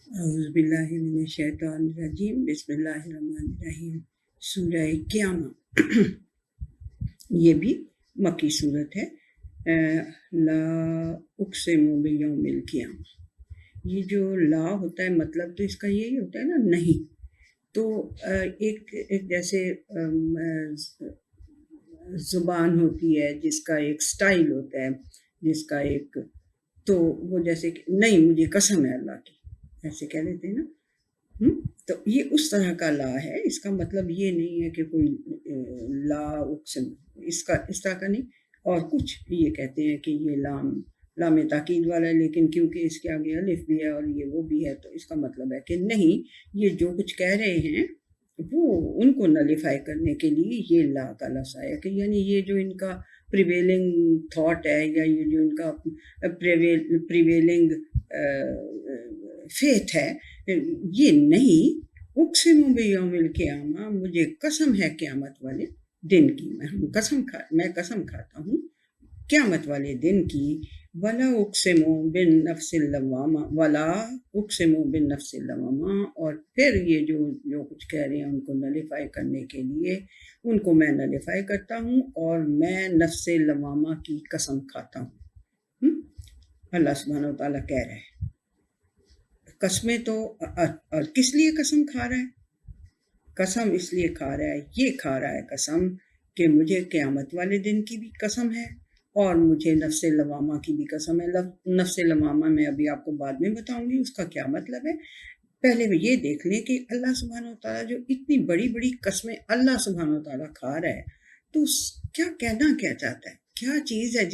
اعوذ باللہ من الشیطان الرجیم بسم اللہ الرحمن الرحیم سورہ قیامہ یہ بھی مکی صورت ہے۔ لا اقسم بیوم القیامہ، یہ جو لا ہوتا ہے مطلب تو اس کا یہی ہوتا ہے نا، نہیں۔ تو ایک جیسے زبان ہوتی ہے جس کا ایک سٹائل ہوتا ہے، جس کا ایک، تو وہ جیسے کہ نہیں مجھے قسم ہے اللہ کی، ایسے کہہ دیتے ہیں نا۔ تو یہ اس طرح کا لا ہے، اس کا مطلب یہ نہیں ہے کہ کوئی لا اقسم، اس طرح کا نہیں۔ اور کچھ یہ کہتے ہیں کہ یہ لام تاکید والا ہے، لیکن کیونکہ اس کے آگے الف بھی ہے اور یہ وہ بھی ہے، تو اس کا مطلب ہے کہ نہیں، یہ جو کچھ کہہ رہے ہیں وہ ان کو نلیفائی کرنے کے لیے یہ لا کا لفظ آیا، کہ یعنی یہ جو ان کا پریویلنگ تھاٹ ہے، یا یہ جو ان کا پریویلنگ فیتھ ہے، یہ نہیں۔ اقسم بیوم القیامہ، مجھے قسم ہے قیامت والے دن کی، میں قسم کھاتا ہوں قیامت والے دن کی۔ ولا اقسم بالنفس اللوامہ، ولا اقسم بالنفس اللوامہ، اور پھر یہ جو کچھ کہہ رہے ہیں ان کو نلیفائی کرنے کے لیے، ان کو میں نلیفائی کرتا ہوں، اور میں نفس لوامہ کی قسم کھاتا ہوں۔ اللہ سبحانہ و تعالیٰ کہہ رہے ہیں قسمیں تو، اور کس لیے قسم کھا رہا ہے؟ قسم اس لیے کھا رہا ہے، یہ کھا رہا ہے قسم کہ مجھے قیامت والے دن کی بھی قسم ہے، اور مجھے نفس لوامہ کی بھی قسم ہے۔ نفس لوامہ میں ابھی آپ کو بعد میں بتاؤں گی اس کا کیا مطلب ہے۔ پہلے وہ یہ دیکھ لیں کہ اللہ سبحانہ و تعالیٰ جو اتنی بڑی بڑی قسمیں اللہ سبحانہ و تعالیٰ کھا رہا ہے، تو کیا کہنا کیا چاہتا ہے، کیا چیز ہے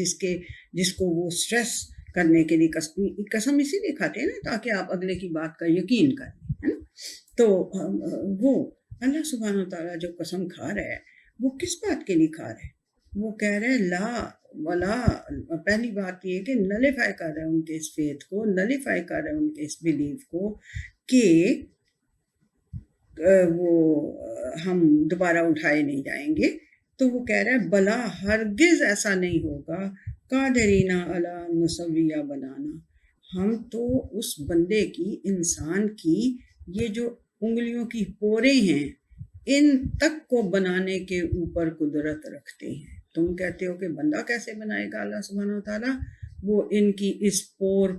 جس کو وہ سٹریس کرنے کے لیے قسم اسی لیے کھاتے ہیں نا، تاکہ آپ اگلے کی بات کا یقین کریں، ہے نا۔ تو وہ اللہ سبحانہ و تعالیٰ جو قسم کھا رہا ہے، وہ کس بات کے لیے کھا رہا ہے؟ وہ کہہ رہے ہیں لا ولا، پہلی بات یہ کہ نلیفائی کر رہے ہیں ان کے اس فیتھ کو، نلیفائی کر رہے ہیں ان کے اس بلیف کو کہ وہ ہم دوبارہ اٹھائے نہیں جائیں گے۔ تو وہ کہہ رہا ہے بلا، ہرگز ایسا نہیں ہوگا، قادرینا علی نسویہ بنانا، ہم تو اس بندے کی، انسان کی یہ جو انگلیوں کی پورے ہیں، ان تک کو بنانے کے اوپر قدرت رکھتے ہیں۔ تم کہتے ہو کہ بندہ کیسے بنائے گا اللہ سبحانہ و تعالیٰ؟ وہ ان کی اس پور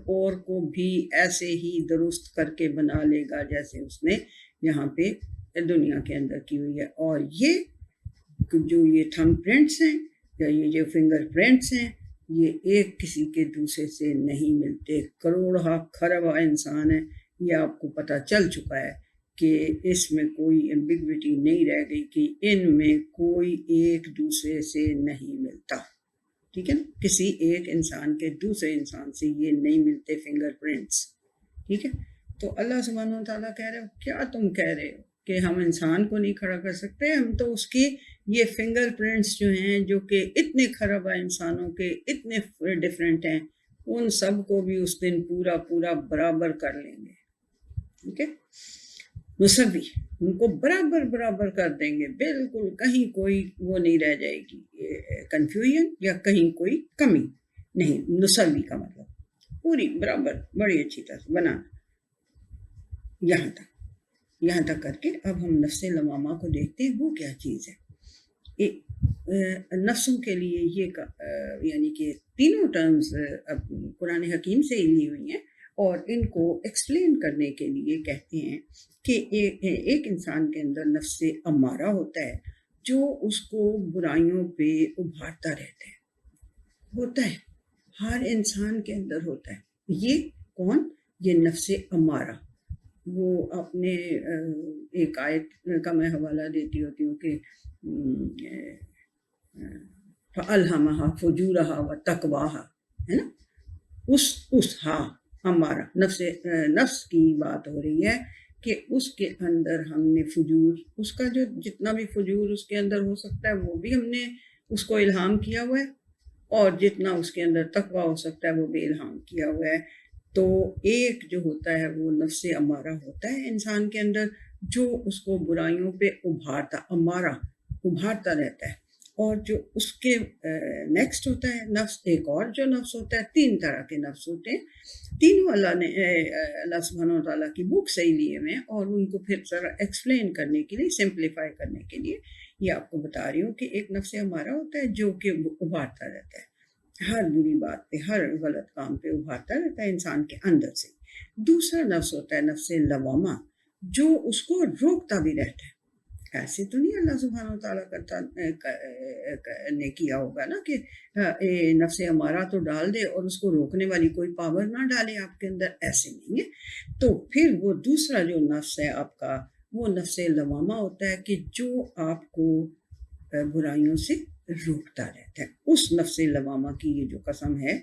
کو بھی ایسے ہی درست کر کے بنا لے گا جیسے اس نے یہاں پہ دنیا کے اندر کی ہوئی ہے۔ اور یہ جو یہ تھم پرنٹس ہیں، یا یہ جو فنگر پرنٹس ہیں، یہ ایک کسی کے دوسرے سے نہیں ملتے۔ کروڑہ خربہ انسان ہے، یہ آپ کو پتہ چل چکا ہے کہ اس میں کوئی ایمبیگوٹی نہیں رہ گئی کہ ان میں کوئی ایک دوسرے سے نہیں ملتا، ٹھیک ہے نا۔ کسی ایک انسان کے دوسرے انسان سے یہ نہیں ملتے فنگر پرنٹس، ٹھیک ہے۔ تو اللہ سبحانہ و تعالیٰ کہہ رہے ہو، کیا تم کہہ رہے ہو کہ ہم انسان کو نہیں کھڑا کر سکتے؟ ہم تو اس کی یہ فنگر پرنٹس جو ہیں، جو کہ اتنے خرابہ انسانوں کے اتنے ڈفرینٹ ہیں، ان سب کو بھی اس دن پورا برابر کر لیں گے، ٹھیک ہے۔ مسوی، ان کو برابر کر دیں گے، بالکل کہیں کوئی وہ نہیں رہ جائے گی کنفیوژن، یا کہیں کوئی کمی نہیں۔ مسوی کا مطلب پوری برابر، بڑی اچھی طرح سے بنانا۔ یہاں تک کر کے اب ہم نفس لوامہ کو دیکھتے ہیں، وہ کیا چیز ہے۔ نفسوں کے لیے یہ یعنی کہ تینوں ٹرمز قرآن حکیم سے ہی لی ہوئی ہیں، اور ان کو ایکسپلین کرنے کے لیے کہتے ہیں کہ ایک انسان کے اندر نفس امارہ ہوتا ہے، جو اس کو برائیوں پہ ابھارتا رہتا ہے، ہر انسان کے اندر ہوتا ہے۔ یہ کون؟ یہ نفس امارہ۔ وہ اپنے ایک آیت کا میں حوالہ دیتی ہوتی ہوں کہ فَأَلْهَمَهَا فُجُورَهَا وَتَقْوَاهَا، ہے نا۔ اس ہمارا نفس کی بات ہو رہی ہے کہ اس کے اندر ہم نے فجور، اس کا جو جتنا بھی فجور اس کے اندر ہو سکتا ہے وہ بھی ہم نے اس کو الہام کیا ہوا ہے، اور جتنا اس کے اندر تقویٰ ہو سکتا ہے وہ بھی الہام کیا ہوا ہے۔ تو ایک جو ہوتا ہے وہ نفس امارہ ہوتا ہے انسان کے اندر، جو اس کو برائیوں پہ ابھارتا رہتا ہے۔ اور جو اس کے نیکسٹ ہوتا ہے نفس، ایک اور جو نفس ہوتا ہے، 3 طرح کے نفس ہوتے ہیں، تینوں اللہ نے اللہ سبحانہ و تعالیٰ کی بک سے ہی لیے ہوئے ہیں، اور ان کو پھر ذرا ایکسپلین کرنے کے لیے، سمپلیفائی کرنے کے لیے یہ آپ کو بتا رہی ہوں کہ ایک نفس ہمارا ہوتا ہے جو کہ ابھارتا رہتا ہے، ہر بری بات پہ، ہر غلط کام پہ ابھارتا رہتا ہے انسان کے اندر سے۔ دوسرا نفس ہوتا ہے نفس لوامہ، جو اس کو روکتا بھی رہتا ہے۔ ایسے تو نہیں اللہ سبحانہ و تعالیٰ نے کیا ہوگا نا کہ نفس ہمارا تو ڈال دے اور اس کو روکنے والی کوئی پاور نہ ڈالے آپ کے اندر، ایسے نہیں ہے۔ تو پھر وہ دوسرا جو نفس ہے آپ کا، وہ نفس لوامہ ہوتا ہے کہ جو آپ کو برائیوں سے روکتا رہتا ہے۔ اس نفس لوامہ کی یہ جو قسم ہے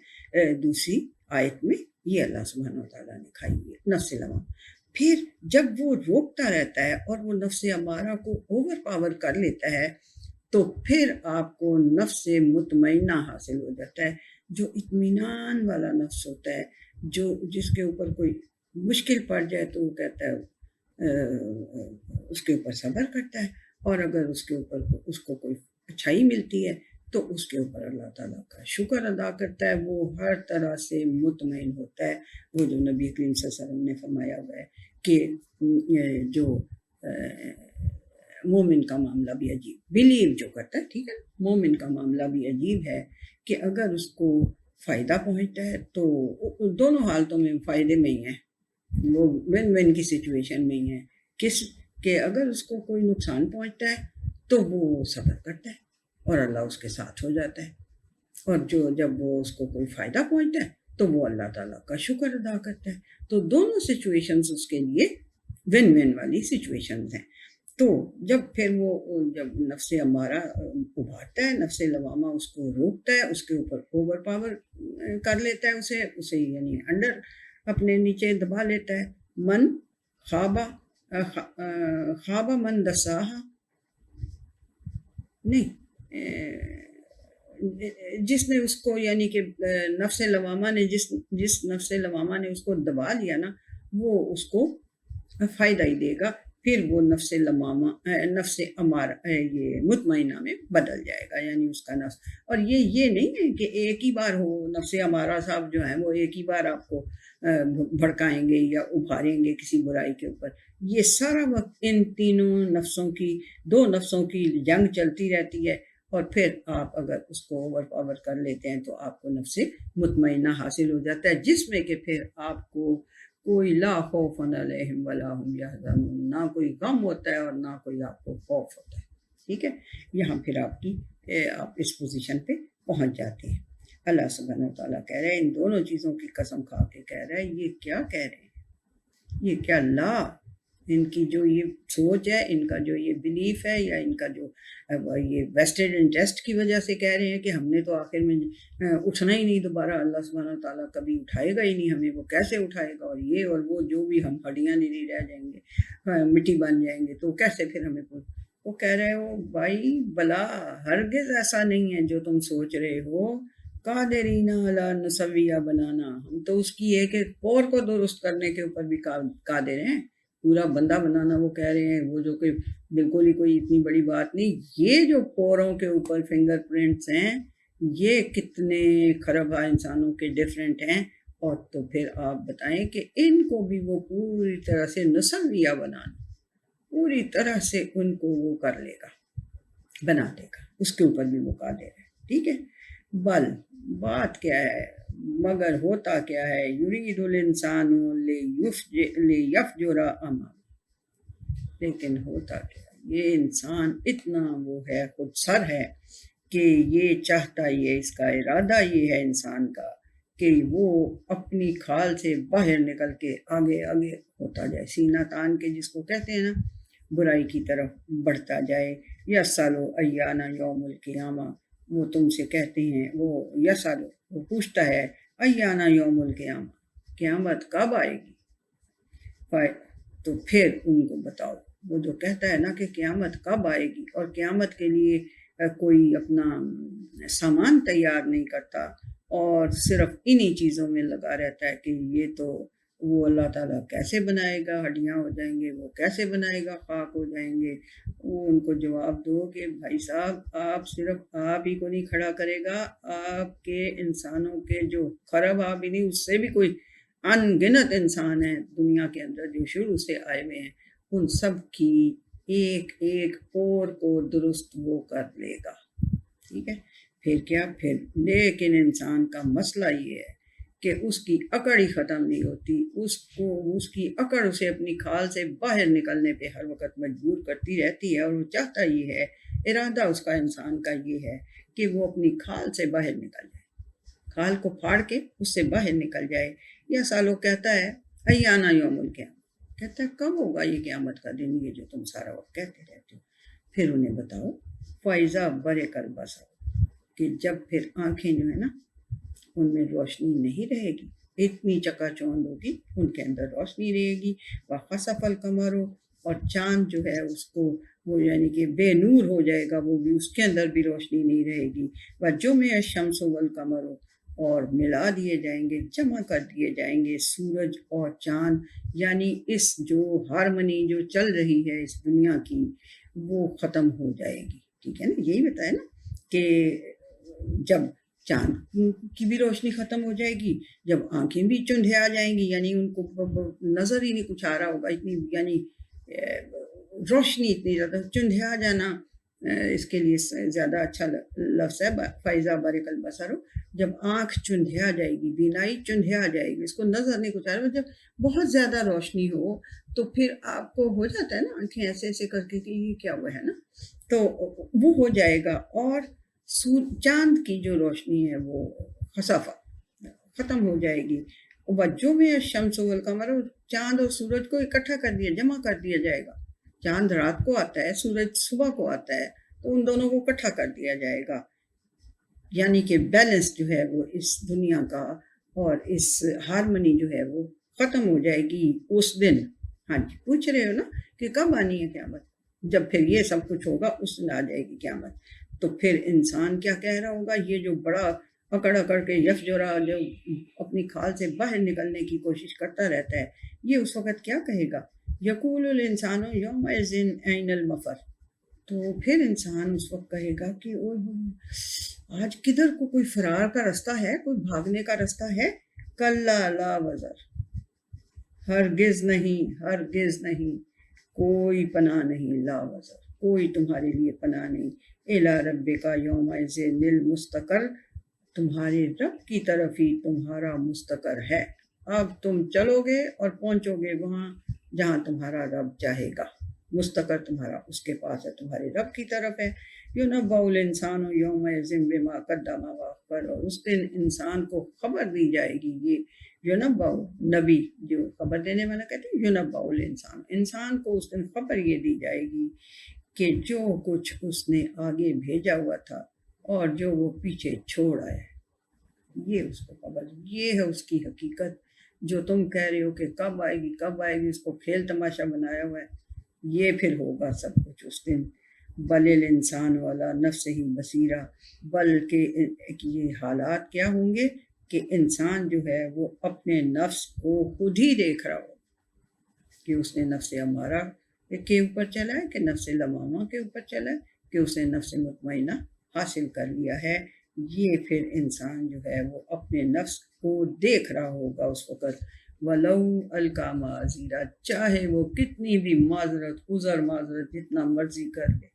دوسری آیت میں، یہ اللہ سبحانہ و تعالیٰ نے کھائی ہے، نفس لوامہ۔ پھر جب وہ روکتا رہتا ہے اور وہ نفس امارہ کو اوور پاور کر لیتا ہے، تو پھر آپ کو نفس مطمئنہ حاصل ہو جاتا ہے، جو اطمینان والا نفس ہوتا ہے، جو جس کے اوپر کوئی مشکل پڑ جائے تو وہ کہتا ہے اس کے اوپر صبر کرتا ہے، اور اگر اس کے اوپر اس کو کوئی اچھائی ملتی ہے تو اس کے اوپر اللہ تعالیٰ کا شکر ادا کرتا ہے، وہ ہر طرح سے مطمئن ہوتا ہے۔ وہ جو نبی کریم صلی اللہ علیہ وسلم نے فرمایا ہوا ہے کہ جو مومن کا معاملہ بھی عجیب، بلیو جو کرتا ہے، ٹھیک ہے، مومن کا معاملہ بھی عجیب ہے کہ اگر اس کو فائدہ پہنچتا ہے تو دونوں حالتوں میں فائدے میں ہی ہیں، وہ ون ون کی سچویشن میں ہی ہے، کہ اگر اس کو کوئی نقصان پہنچتا ہے تو وہ صبر کرتا ہے اور اللہ اس کے ساتھ ہو جاتا ہے، اور جب وہ اس کو کوئی فائدہ پہنچتا ہے تو وہ اللہ تعالیٰ کا شکر ادا کرتا ہے۔ تو دونوں سچویشنز اس کے لیے ون ون والی سچویشنز ہیں۔ تو جب نفس امارہ ابھارتا ہے، نفس لوامہ اس کو روکتا ہے، اس کے اوپر اوور پاور کر لیتا ہے، اسے یعنی انڈر اپنے نیچے دبا لیتا ہے۔ من خواب من دساہا، نہیں، جس نے اس کو یعنی کہ نفس لوامہ نے جس نفس لوامہ نے اس کو دبا لیا نا، وہ اس کو فائدہ ہی دے گا، پھر وہ نفس امارہ یہ مطمئنہ میں بدل جائے گا، یعنی اس کا نفس۔ اور یہ نہیں ہے کہ ایک ہی بار ہو، نفس امارہ صاحب جو ہیں وہ ایک ہی بار آپ کو بھڑکائیں گے یا ابھاریں گے کسی برائی کے اوپر۔ یہ سارا وقت ان تینوں نفسوں کی، 2 نفسوں کی جنگ چلتی رہتی ہے، اور پھر آپ اگر اس کو اوور پاور کر لیتے ہیں تو آپ کو نفس مطمئنہ حاصل ہو جاتا ہے، جس میں کہ پھر آپ کو کوئی لا خوف علیہم ولا ہم یحزنون، نہ کوئی غم ہوتا ہے اور نہ کوئی آپ کو خوف ہوتا ہے، ٹھیک ہے۔ یہاں پھر آپ اس پوزیشن پہ پہنچ جاتے ہیں۔ اللہ سبحانہ و تعالیٰ کہہ رہے ہیں، ان دونوں چیزوں کی قسم کھا کے کہہ رہا ہے، یہ کیا کہہ رہے ہیں، یہ کیا ان کی جو یہ سوچ ہے، ان کا جو یہ بلیف ہے، یا ان کا جو یہ ویسٹڈ انٹرسٹ کی وجہ سے کہہ رہے ہیں کہ ہم نے تو آخر میں اٹھنا ہی نہیں دوبارہ، اللہ سبحانہ و تعالیٰ کبھی اٹھائے گا ہی نہیں ہمیں، وہ کیسے اٹھائے گا، اور یہ اور وہ جو بھی ہم ہڈیاں نہیں رہ جائیں گے، مٹی بن جائیں گے، تو کیسے پھر ہمیں وہ کہہ رہے ہو بھائی بلا ہرگز ایسا نہیں ہے جو تم سوچ رہے ہو، قادرین علی نسویہ بنانا، ہم تو اس کی ایک ایک پور کو درست کرنے کے اوپر بھی قادر ہیں، پورا بندہ بنانا وہ کہہ رہے ہیں، وہ جو کہ بالکل ہی کوئی اتنی بڑی بات نہیں۔ یہ جو پوروں کے اوپر فنگر پرنٹس ہیں، یہ کتنے خراب انسانوں کے ڈیفرنٹ ہیں، اور تو پھر آپ بتائیں کہ ان کو بھی وہ پوری طرح سے نسویہ بنانا، پوری طرح سے ان کو وہ کر لے گا، بنا دے گا، اس کے اوپر بھی وہ قادر ہے، ٹھیک ہے۔ بل بات کیا ہے، مگر ہوتا کیا ہے، یرید الانسان لیفجر امامہ، لیکن ہوتا کیا ہے، یہ انسان اتنا وہ ہے، خود سر ہے کہ یہ چاہتا، یہ اس کا ارادہ یہ ہے انسان کا کہ وہ اپنی کھال سے باہر نکل کے آگے آگے ہوتا جائے، سینہ تان کے جس کو کہتے ہیں نا، برائی کی طرف بڑھتا جائے۔ یسالو ایانا یوم القیامہ، وہ تم سے کہتے ہیں، وہ یسالو، وہ پوچھتا ہے، ایانا یوم القیامہ، قیامت کب آئے گی، تو پھر ان کو بتاؤ۔ وہ جو کہتا ہے نا کہ قیامت کب آئے گی، اور قیامت کے لیے کوئی اپنا سامان تیار نہیں کرتا، اور صرف انہی چیزوں میں لگا رہتا ہے کہ یہ تو وہ اللہ تعالیٰ کیسے بنائے گا؟ ہڈیاں ہو جائیں گے، وہ کیسے بنائے گا؟ خاک ہو جائیں گے۔ وہ ان کو جواب دو کہ بھائی صاحب آپ صرف آپ ہی کو نہیں کھڑا کرے گا، آپ کے انسانوں کے جو خراب آپ ہی نہیں، اس سے بھی کوئی ان گنت انسان ہیں دنیا کے اندر جو شروع سے آئے ہوئے ہیں، ان سب کی ایک ایک پور کو درست وہ کر لے گا۔ ٹھیک ہے، پھر کیا؟ پھر لیکن انسان کا مسئلہ یہ ہے کہ اس کی اکڑ ہی ختم نہیں ہوتی، اس کی اکڑ اسے اپنی کھال سے باہر نکلنے پہ ہر وقت مجبور کرتی رہتی ہے، اور وہ چاہتا یہ ہے، ارادہ اس کا انسان کا یہ ہے کہ وہ اپنی کھال سے باہر نکل جائے، کھال کو پھاڑ کے اس سے باہر نکل جائے۔ یا سالوں کہتا ہے ایانا یوم القیامہ، کہتا ہے کب ہوگا یہ قیامت کا دن، یہ جو تم سارا وقت کہتے رہتے ہو؟ پھر انہیں بتاؤ فائزہ برے کر بسا، کہ جب پھر آنکھیں جو ہے نا ان میں روشنی نہیں رہے گی، اتنی چکا چوند ہوگی، ان کے اندر روشنی رہے گی، وخسف القمر، اور چاند جو ہے اس کو وہ یعنی کہ بے نور ہو جائے گا، وہ بھی اس کے اندر بھی روشنی نہیں رہے گی، وجمع الشمس والقمر، اور ملا دیے جائیں گے، جمع کر دیے جائیں گے سورج اور چاند، یعنی اس جو ہارمنی جو چل رہی ہے اس دنیا کی وہ ختم ہو جائے گی۔ ٹھیک ہے نا، یہی بتایا نا کہ جب چاند کی بھی روشنی ختم ہو جائے گی، جب آنکھیں بھی چندھیا جائیں گی، یعنی ان کو نظر ہی نہیں کچھ آ رہا ہوگا، اتنی یعنی روشنی اتنی زیادہ، چندھیا جانا اس کے لیے زیادہ اچھا لفظ ہے، فائزہ برق البصر، جب آنکھ چندھیا جائے گی، بینائی چندھیا جائے گی، اس کو نظر نہیں کچھ آ رہا، جب بہت زیادہ روشنی ہو تو پھر آپ کو ہو جاتا ہے نا آنکھیں ایسے ایسے کر کے کہ یہ کیا ہوا ہے نا، تو وہ ہو جائے گا، اور چاند کی جو روشنی ہے وہ خسفہ ختم ہو جائے گی، بچوں میں الشمس والقمر، چاند اور سورج کو اکٹھا کر دیا، جمع کر دیا جائے گا، چاند رات کو آتا ہے، سورج صبح کو آتا ہے، تو ان دونوں کو اکٹھا کر دیا جائے گا، یعنی کہ بیلنس جو ہے وہ اس دنیا کا اور اس ہارمنی جو ہے وہ ختم ہو جائے گی اس دن۔ ہاں جی، پوچھ رہے ہو نا کہ کب آنی ہے قیامت؟ جب پھر یہ سب کچھ ہوگا اس دن آ جائے گی قیامت۔ تو پھر انسان کیا کہہ رہا ہوگا؟ یہ جو بڑا اکڑ اکڑ کے یفجرا جو اپنی کھال سے باہر نکلنے کی کوشش کرتا رہتا ہے، یہ اس وقت کیا کہے گا؟ یقول الانسان یومئذ این المفر، تو پھر انسان اس وقت کہے گا کہ آج کدھر کو کوئی فرار کا رستہ ہے، کوئی بھاگنے کا رستہ ہے؟ کلا لا وزر، ہرگز نہیں، ہرگز نہیں، کوئی پناہ نہیں، لا وزر، کوئی تمہارے لیے پناہ نہیں، الی ربک یومئذ المستقر، تمہارے رب کی طرف ہی تمہارا مستقر ہے، اب تم چلو گے اور پہنچو گے وہاں جہاں تمہارا رب چاہے گا، مستقر تمہارا اس کے پاس ہے، تمہارے رب کی طرف ہے۔ یُنَبَّأُ الْإِنسَانُ یومئذ بما قدم وأخر، اور اس دن انسان کو خبر دی جائے گی، یہ یُنَبَّأُ نبی جو خبر دینے والا کہتے ہیں، یُنَبَّأُ الْإِنسان، انسان کو اس دن خبر یہ دی جائے گی کہ جو کچھ اس نے آگے بھیجا ہوا تھا اور جو وہ پیچھے چھوڑ آیا ہے، یہ اس کو خبر، یہ ہے اس کی حقیقت۔ جو تم کہہ رہے ہو کہ کب آئے گی کب آئے گی، اس کو کھیل تماشا بنایا ہوا ہے، یہ پھر ہوگا سب کچھ اس دن۔ بل الانسان والا نفس ہی بصیرہ، بلکہ یہ حالات کیا ہوں گے کہ انسان جو ہے وہ اپنے نفس کو خود ہی دیکھ رہا ہو کہ اس نے نفس امارہ کے اوپر چلا ہے، کہ نفس لوامہ کے اوپر چلا ہے، کہ اس نے نفس مطمئنہ حاصل کر لیا ہے۔ یہ پھر انسان جو ہے وہ اپنے نفس کو دیکھ رہا ہوگا اس وقت، وَلَوْ أَلْقَىٰ مَعَاذِيرًا، چاہے وہ کتنی بھی معذرت عذر معذرت جتنا مرضی کر لے،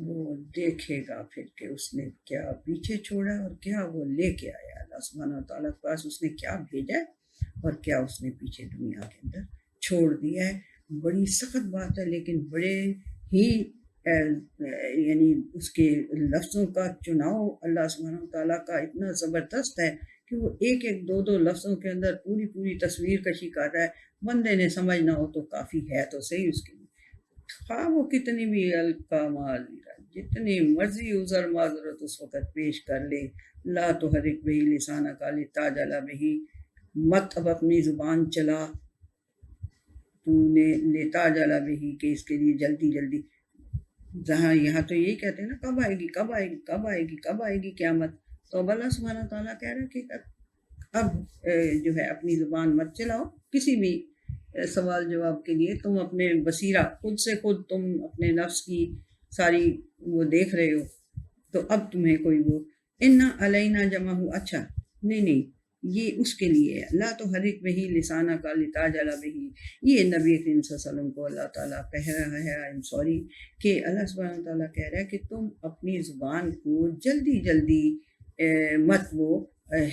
وہ دیکھے گا پھر کہ اس نے کیا پیچھے چھوڑا اور کیا وہ لے کے آیا، اللہ سبحانہ وتعالیٰ کے پاس اس نے کیا بھیجا ہے اور کیا اس نے پیچھے دنیا کے اندر چھوڑ دیا ہے۔ بڑی سخت بات ہے، لیکن بڑے ہی یعنی اس کے لفظوں کا چناؤ اللہ سبحانہ وتعالیٰ کا اتنا زبردست ہے کہ وہ ایک ایک دو دو لفظوں کے اندر پوری پوری تصویر کشی کر رہا ہے، بندے نے سمجھنا ہو تو کافی ہے تو صحیح اس کے لیے، خواہ وہ کتنی بھی القا معذرہ، جتنی مرضی عذر معذرت اس وقت پیش کر لے، لا تحرک بہ لسانک لتعجل بہ، مت اب اپنی زبان چلا تو نے لتعجل بہ کہ اس کے لیے جلدی جلدی، جہاں یہاں تو یہی کہتے ہیں نا کب آئے گی کب آئے گی کب آئے گی کب آئے گی قیامت، تو اب اللہ سبحانہ تعالیٰ کہہ رہا ہے کہ اب جو ہے اپنی زبان مت چلاؤ کسی بھی سوال جواب کے لیے. تم اپنے بصیرہ خود سے خود تم اپنے نفس کی ساری وہ دیکھ رہے ہو، تو اب تمہیں کوئی وہ انا علینا جمع ہو. اچھا نہیں یہ اس کے لیے ہے. لا تو حرک بہی لسانہ کا لتاجل بہی. یہ نبی کریم صلی اللہ علیہ وسلم کو اللہ تعالیٰ کہہ رہا ہے، آئی ایم سوری، کہ اللہ سبحانہ تعالیٰ کہہ رہا ہے کہ تم اپنی زبان کو جلدی جلدی مت وہ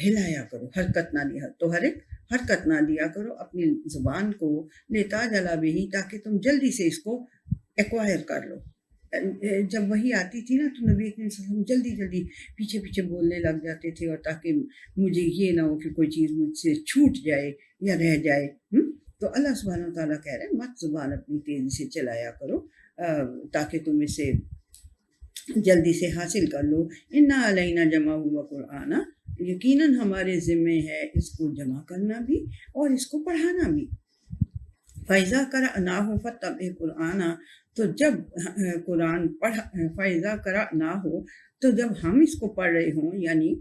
ہلایا کرو، حرکت نہ دیا، تو حرکت نہ دیا کرو اپنی زبان کو لتاجل بہی، تاکہ تم جلدی سے اس کو ایکوائر کر لو. جب وہی آتی تھی نا تو نبی کریم صلی اللہ علیہ وسلم جلدی جلدی پیچھے پیچھے بولنے لگ جاتے تھے، اور تاکہ مجھے یہ نہ ہو کہ کوئی چیز مجھ سے چھوٹ جائے یا رہ جائے. تو اللہ سبحانہ تعالیٰ کہہ رہے ہیں مت زبان اپنی تیزی سے چلایا کرو تاکہ تم اسے جلدی سے حاصل کر لو. انا علینا جمع ہوا قرآن، یقیناً ہمارے ذمے ہے اس کو جمع کرنا بھی اور اس کو پڑھانا بھی. فیضا کرا ہو فتب قرآن، تو جب قرآن فیضا کرا نہ ہو، تو جب ہم اس کو پڑھ رہے ہوں یعنی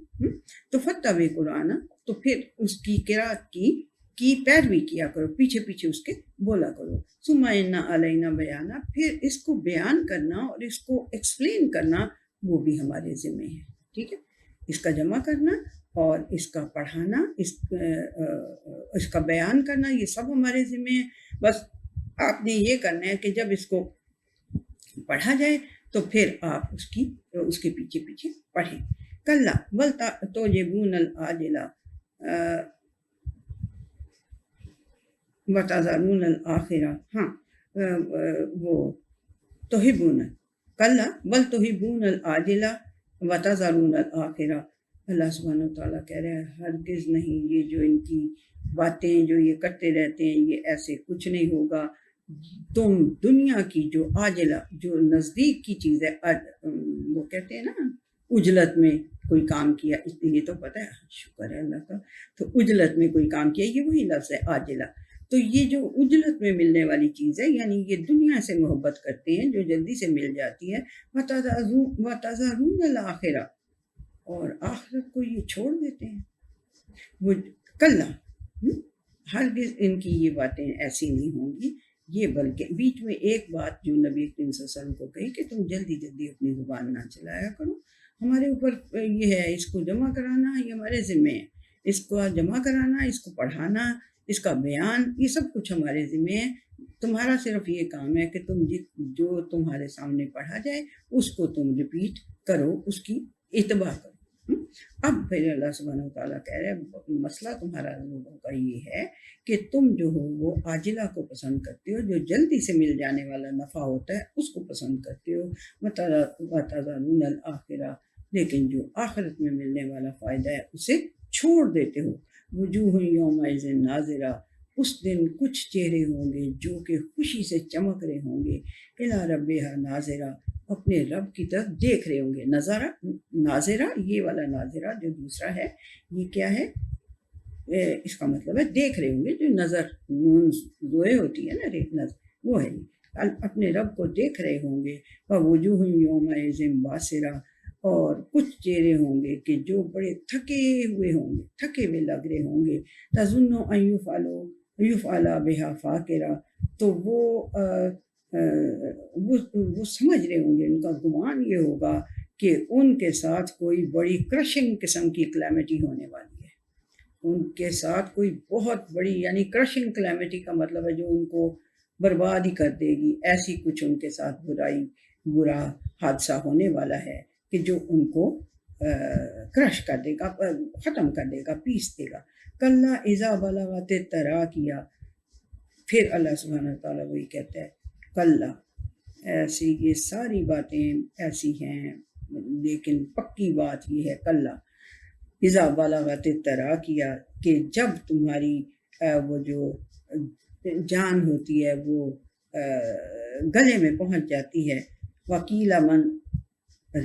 تو فتب قرآن، تو پھر اس کی قرأت کی پیروی کیا کرو، پیچھے پیچھے اس کے بولا کرو. ثم ان علینا بیانا، پھر اس کو بیان کرنا اور اس کو ایکسپلین کرنا وہ بھی ہمارے ذمے ہے. ٹھیک ہے، اس کا جمع کرنا اور اس کا پڑھانا، اس کا بیان کرنا، یہ سب ہمارے ذمے ہے. بس آپ نے یہ کرنا ہے کہ جب اس کو پڑھا جائے تو پھر آپ اس کے پیچھے پیچھے پڑھیں. کلا بل توجبون العاجلہ وتذرون الآخرہ. ہاں وہ تحبون، کلا بل تحبون العاجلہ وتذرون الآخرہ. اللہ سبحانہ تعالیٰ کہہ رہے ہیں ہرگز نہیں، یہ جو ان کی باتیں جو یہ کرتے رہتے ہیں یہ ایسے کچھ نہیں ہوگا. تم دنیا کی جو عاجلہ، جو نزدیک کی چیز ہے، وہ کہتے ہیں نا اجلت میں کوئی کام کیا، یہ تو پتہ ہے، شکر ہے اللہ کا، تو اجلت میں کوئی کام کیا، یہ وہی لفظ ہے عاجلہ. تو یہ جو اجلت میں ملنے والی چیز ہے، یعنی یہ دنیا سے محبت کرتے ہیں جو جلدی سے مل جاتی ہے. وَتَذَرُونَ الْآخِرَةَ، اور آخرت کو یہ چھوڑ دیتے ہیں. وہ کلا ہرگز ان کی یہ باتیں ایسی نہیں ہوں گی. یہ بلکہ بیچ میں ایک بات جو نبی کریم صلی اللہ علیہ وسلم کو کہی کہ تم جلدی جلدی اپنی زبان نہ چلایا کرو. ہمارے اوپر یہ ہے، اس کو جمع کرانا یہ ہمارے ذمے ہے، اس کو جمع کرانا، اس کو پڑھانا، اس کا بیان، یہ سب کچھ ہمارے ذمے ہے. تمہارا صرف یہ کام ہے کہ تم جو تمہارے سامنے پڑھا جائے اس کو تم ریپیٹ کرو، اس کی اتباع کرو. اب پھر اللہ سبحانہ تعالیٰ کہہ رہے ہیں مسئلہ تمہارا لوگوں کا یہ ہے کہ تم جو ہو وہ عاجلہ کو پسند کرتے ہو، جو جلدی سے مل جانے والا نفع ہوتا ہے اس کو پسند کرتے ہو. وَتَذَرُونَ الْآخِرَةَ، لیکن جو آخرت میں ملنے والا فائدہ ہے اسے چھوڑ دیتے ہو. وجوہ یومئذ ناظرہ، اس دن کچھ چہرے ہوں گے جو کہ خوشی سے چمک رہے ہوں گے. الی ربہا ناظرہ، اپنے رب کی طرف دیکھ رہے ہوں گے. ناظرہ، یہ والا ناظرہ جو دوسرا ہے یہ کیا ہے؟ اس کا مطلب ہے دیکھ رہے ہوں گے. جو نظر نون زوئے ہوتی ہے نا، نظر، وہ ہے اپنے رب کو دیکھ رہے ہوں گے. ووجوہ یومئذ باسرہ، اور کچھ چہرے ہوں گے کہ جو بڑے تھکے ہوئے ہوں گے، تھکے ہوئے لگ رہے ہوں گے. تظن ان یفعل بہا فاقرہ، تو وہ سمجھ رہے ہوں گے، ان کا گمان یہ ہوگا کہ ان کے ساتھ کوئی بڑی کرشنگ قسم کی کلیمٹی ہونے والی ہے. ان کے ساتھ کوئی بہت بڑی، یعنی کرشنگ کلیمٹی کا مطلب ہے جو ان کو برباد ہی کر دے گی، ایسی کچھ ان کے ساتھ برا حادثہ ہونے والا ہے کہ جو ان کو کرش کر دے گا، ختم کر دے گا، پیس دے گا. کلا اذا بلغت التراقیہ، پھر اللہ سبحانہ تعالیٰ وہی کہتا ہے کلا، ایسی یہ ساری باتیں ایسی ہیں لیکن پکی بات یہ ہے کلا اذا بلغت التراقیہ، کہ جب تمہاری وہ جو جان ہوتی ہے وہ گلے میں پہنچ جاتی ہے. وکیل من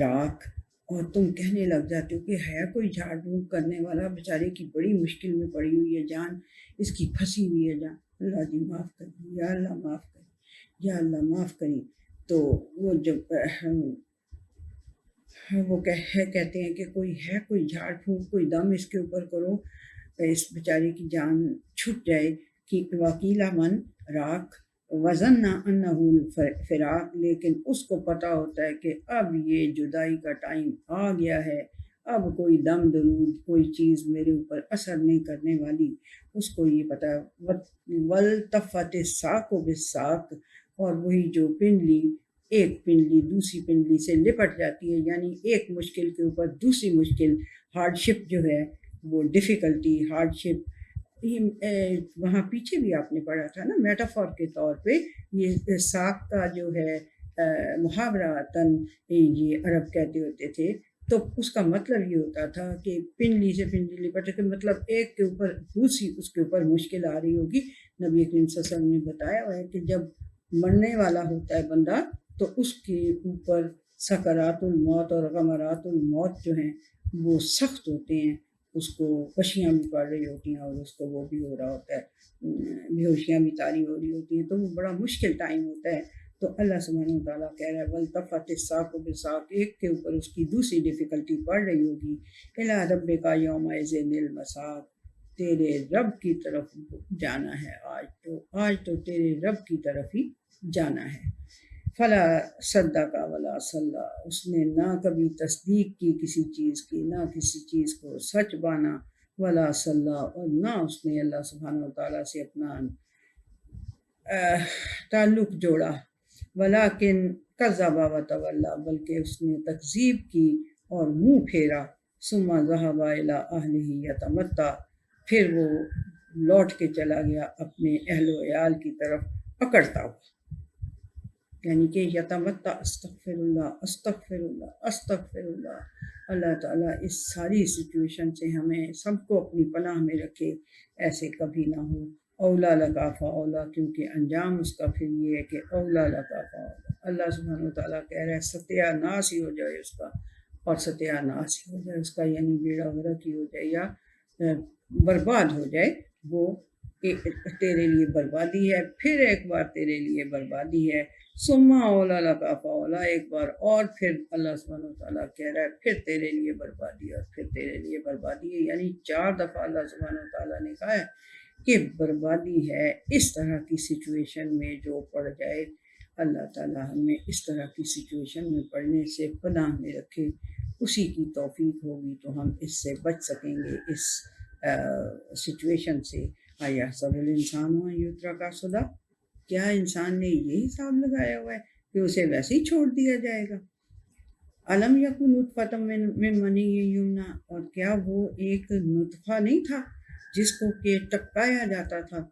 راک، اور تم کہنے لگ جاتے ہو کہ ہے کوئی جھاڑ پھونک کرنے والا، بیچارے کی بڑی مشکل میں پڑی ہوئی ہے جان، اس کی پھنسی ہوئی ہے جان. اللہ جی معاف کری، یا اللہ معاف کری، یا اللہ معاف کری. تو وہ جب وہ کہتے ہیں کہ کوئی ہے کوئی جھاڑ پھونک، کوئی دم اس کے اوپر کرو. اس بیچارے کی جان چھٹ جائے کہ وکیلا من راک وزن انہو فراق، لیکن اس کو پتہ ہوتا ہے کہ اب یہ جدائی کا ٹائم آ گیا ہے، اب کوئی دم درود کوئی چیز میرے اوپر اثر نہیں کرنے والی، اس کو یہ پتہ ہے۔ والتفت الساق بالساق، اور وہی جو پنڈلی ایک پنڈلی دوسری پنڈلی سے لپٹ جاتی ہے، یعنی ایک مشکل کے اوپر دوسری مشکل، ہارڈ شپ جو ہے وہ ڈیفیکلٹی ہارڈ شپ، وہاں پیچھے بھی آپ نے پڑھا تھا نا میٹافور کے طور پہ، یہ ساق کا جو ہے محاوراتاً یہ عرب کہتے ہوتے تھے، تو اس کا مطلب یہ ہوتا تھا کہ پنڈلی سے پنڈلی لپٹ کے مطلب ایک کے اوپر دوسری اس کے اوپر مشکل آ رہی ہوگی۔ نبی کریم صلی اللہ علیہ وسلم نے بتایا ہوا ہے کہ جب مرنے والا ہوتا ہے بندہ تو اس کے اوپر سکرات الموت اور غمرات الموت جو ہیں وہ سخت ہوتے ہیں، اس کو پشیاں بھی پڑ رہی ہوتی ہیں اور اس کو وہ بھی ہو رہا ہوتا ہے، بیہوشیاں بھی طاری ہو رہی ہوتی ہیں، تو وہ بڑا مشکل ٹائم ہوتا ہے۔ تو اللہ سبحانہ وتعالیٰ کہہ رہا ہے والتفت الساق بالساق، ایک کے اوپر اس کی دوسری ڈیفیکلٹی پڑ رہی ہوگی، الی ربک یومئذ المساق، تیرے رب کی طرف جانا ہے، آج تو تیرے رب کی طرف ہی جانا ہے۔ فلا صدق ولا صلی، اس نے نہ کبھی تصدیق کی کسی چیز کی، نہ کسی چیز کو سچ مانا، ولا صلی، اور نہ اس نے اللہ سبحانہ وتعالیٰ سے اپنا تعلق جوڑا، ولیکن کذب وتولی، بلکہ اس نے تکذیب کی اور منہ پھیرا، ثم ذهب الی اہلہ یتمتع، پھر وہ لوٹ کے چلا گیا اپنے اہل و عیال کی طرف اکڑتا ہوا، یعنی کہ یتمتع، استغفر اللہ استغفر اللہ استغفر اللہ۔ اللہ تعالیٰ اس ساری سچویشن سے ہمیں سب کو اپنی پناہ میں رکھے، ایسے کبھی نہ ہو۔ اولا لگا فاولا، کیونکہ انجام اس کا پھر یہ ہے کہ اولا لگا فاولا، اللہ سبحانہ وتعالیٰ کہہ رہا ہے ستیہ ناس ہی ہو جائے اس کا، اور ستیہ ناس ہی ہو جائے اس کا، یعنی بیڑا غرق ہی ہو جائے یا برباد ہو جائے، وہ تیرے لیے بربادی ہے، پھر ایک بار تیرے لیے بربادی ہے، ثم اولا لگا فاولا، ایک بار اور پھر اللہ سبحانہ وتعالیٰ کہہ رہا ہے پھر تیرے لیے بربادی اور پھر تیرے لیے بربادی ہے، یعنی 4 دفعہ اللہ سبحانہ وتعالیٰ نے کہا ہے کہ بربادی ہے اس طرح کی سچویشن میں جو پڑ جائے۔ اللہ تعالیٰ ہمیں اس طرح کی سچویشن میں پڑنے سے پناہ میں رکھے، اسی کی توفیق ہوگی تو ہم اس سے بچ سکیں گے، اس سچویشن سے۔ آیا سب الانسان یترک سدی، کیا انسان نے یہ حساب لگایا ہوا ہے کہ اسے ویسے ہی چھوڑ دیا جائے گا؟ علم یکن نطفۃ من منی یمنی، اور کیا وہ ایک نطفہ نہیں تھا جس کو کہ ٹپکایا جاتا تھا،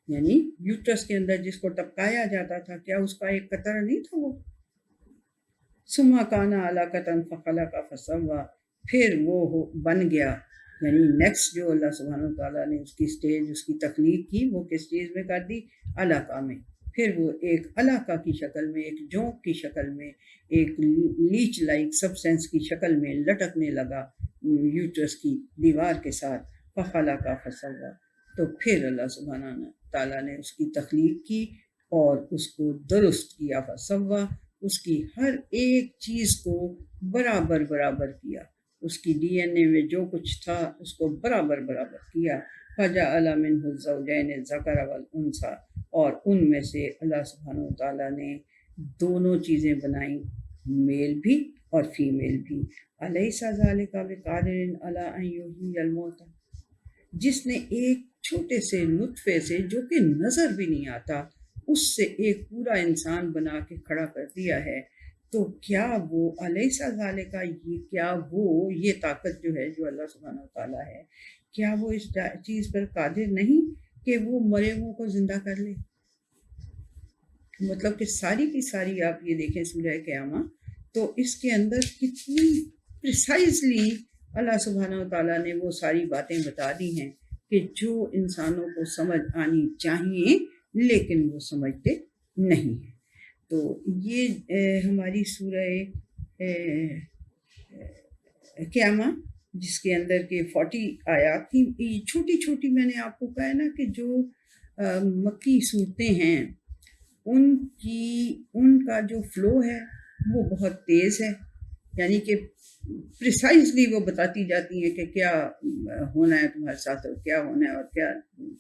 یعنی یوٹرس کے اندر جس کو ٹپکایا جاتا تھا، کیا اس کا ایک قطرہ نہیں تھا وہ؟ ثم کان علقۃ فخلق فسوی، پھر وہ بن گیا، یعنی نیکسٹ جو اللہ سبحانہ تعالیٰ نے اس کی سٹیج اس کی تخلیق کی وہ کس چیز میں کر دی؟ علقہ میں، پھر وہ ایک علقہ کی شکل میں، ایک جونک کی شکل میں، ایک لیچ لائک سبسٹینس کی شکل میں لٹکنے لگا یوٹرس کی دیوار کے ساتھ، فخلق فسوی، تو پھر اللہ سبحانہ تعالیٰ نے اس کی تخلیق کی اور اس کو درست کیا، فسوی، اس کی ہر ایک چیز کو برابر برابر کیا، اس کی ڈی این اے میں جو کچھ تھا اس کو برابر برابر کیا، فجعل منہ الزوجین الذکر والانثی، اور ان میں سے اللہ سبحانہ وتعالیٰ نے دونوں چیزیں بنائیں، میل بھی اور فیمیل بھی۔ الیس ذلک بقادر علی ان یحیی الموتى، جس نے ایک چھوٹے سے نطفے سے جو کہ نظر بھی نہیں آتا اس سے ایک پورا انسان بنا کے کھڑا کر دیا ہے، تو کیا وہ الیس ذالک، کیا وہ یہ طاقت جو ہے جو اللہ سبحانہ وتعالیٰ ہے، کیا وہ اس چیز پر قادر نہیں کہ وہ مرے ہوئوں کو زندہ کر لے؟ مطلب کہ ساری کی ساری آپ یہ دیکھیں سورہ قیامہ، تو اس کے اندر کتنی پریسائزلی اللہ سبحانہ وتعالیٰ نے وہ ساری باتیں بتا دی ہیں کہ جو انسانوں کو سمجھ آنی چاہیے لیکن وہ سمجھتے نہیں ہیں۔ تو یہ ہماری سورہ قیامہ جس کے اندر کے 40 آیات تھیں، یہ چھوٹی چھوٹی، میں نے آپ کو کہا ہے نا کہ جو مکی صورتیں ہیں ان کا جو فلو ہے وہ بہت تیز ہے، یعنی کہ پریسائزلی وہ بتاتی جاتی ہیں کہ کیا ہونا ہے تمہارے ساتھ اور کیا ہونا ہے اور کیا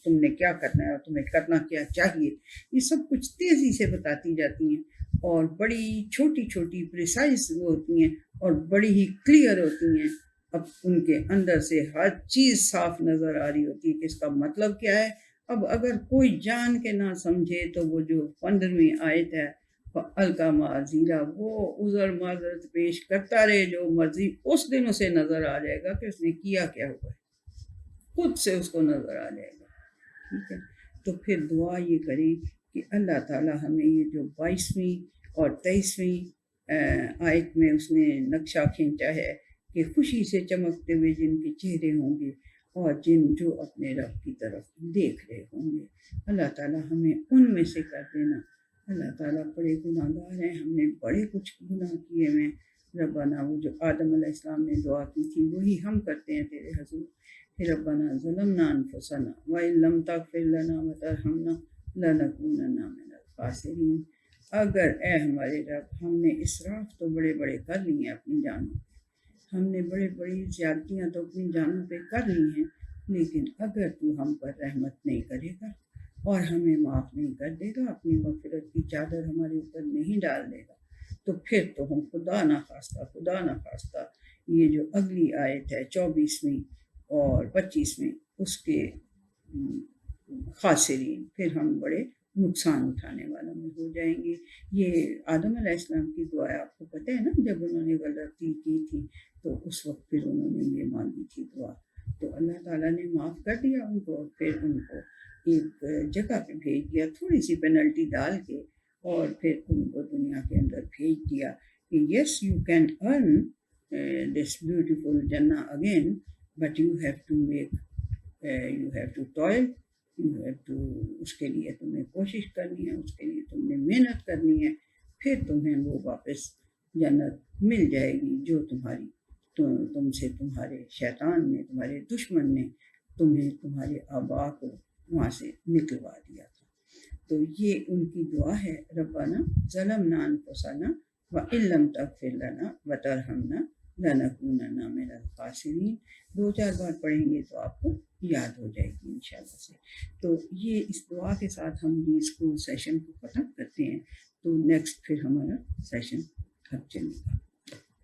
تم نے کیا کرنا ہے اور تمہیں کرنا کیا چاہیے. یہ سب کچھ تیزی سے بتاتی جاتی ہیں اور بڑی چھوٹی چھوٹی پریسائز ہوتی ہیں اور بڑی ہی کلیئر ہوتی ہیں. اب ان کے اندر سے ہر چیز صاف نظر آ رہی ہوتی ہے کہ اس کا مطلب کیا ہے. اب اگر کوئی جان کے نہ سمجھے تو وہ جو 15ویں آیت ہے الکا معذیرہ، وہ عذر معذرت پیش کرتا رہے جو مرضی، اس دن اسے نظر آ جائے گا کہ اس نے کیا کیا ہوا ہے، خود سے اس کو نظر آ جائے گا. ٹھیک ہے، تو پھر دعا یہ کریں کہ اللہ تعالیٰ ہمیں یہ جو 22ویں اور 23ویں آیت میں اس نے نقشہ کھینچا ہے کہ خوشی سے چمکتے ہوئے جن کے چہرے ہوں گے اور جو اپنے رب کی طرف دیکھ رہے ہوں گے، اللہ تعالیٰ ہمیں ان میں سے کر دینا. اللہ تعالیٰ بڑے گناہ گار ہیں، ہم نے بڑے کچھ گناہ کیے ہوئے. ربنا، وہ جو آدم علیہ السلام نے دعا کی تھی وہی ہم کرتے ہیں تیرے حضور. ربنا ظلمنا انفسنا وان لم تغفر لنا وترحمنا لنکونن من الخاسرین. اگر اے ہمارے رب، ہم نے اسراف تو بڑے بڑے کر لی ہیں اپنی جانوں، ہم نے بڑے بڑی زیادتیاں تو اپنی جانوں پہ کر لی ہیں، لیکن اگر تو ہم پر رحمت نہیں کرے گا اور ہمیں معاف نہیں کر دے گا، اپنی مغفرت کی چادر ہمارے اوپر نہیں ڈال دے گا، تو پھر تو ہم خدا نخواستہ یہ جو اگلی آیت ہے 24ویں اور 25ویں، اس کے خاسرین، پھر ہم بڑے نقصان اٹھانے والوں میں ہو جائیں گے. یہ آدم علیہ السلام کی دعا آپ کو پتہ ہے نا، جب انہوں نے غلطی کی تھی تو اس وقت پھر انہوں نے یہ مانگی تھی دعا، تو اللہ تعالیٰ نے معاف کر دیا ان کو، پھر ان کو ایک جگہ پہ بھیج دیا تھوڑی سی پینلٹی ڈال کے، اور پھر ان کو دنیا کے اندر بھیج دیا کہ yes you can earn this beautiful جنہ again, but you have to make, you have to toil, you have to, اس کے لیے تمہیں کوشش کرنی ہے، اس کے لیے تم نے محنت کرنی ہے، پھر تمہیں وہ واپس جنت مل جائے گی جو تم سے تمہارے شیطان نے، تمہارے دشمن نے تمہیں، تمہارے آبا کو وہاں سے نکلوا دیا تھا. تو یہ ان کی دعا ہے، ربنا ظلمنا انفسنا وان لم تغفر لنا وترحمنا لنکونن من الخاسرین. 2-4 بار پڑھیں گے تو آپ کو یاد ہو جائے گی انشاءاللہ سے. تو یہ اس دعا کے ساتھ ہم یہ اسکول سیشن کو ختم کرتے ہیں. تو نیکسٹ پھر ہمارا سیشن اب چلے گا.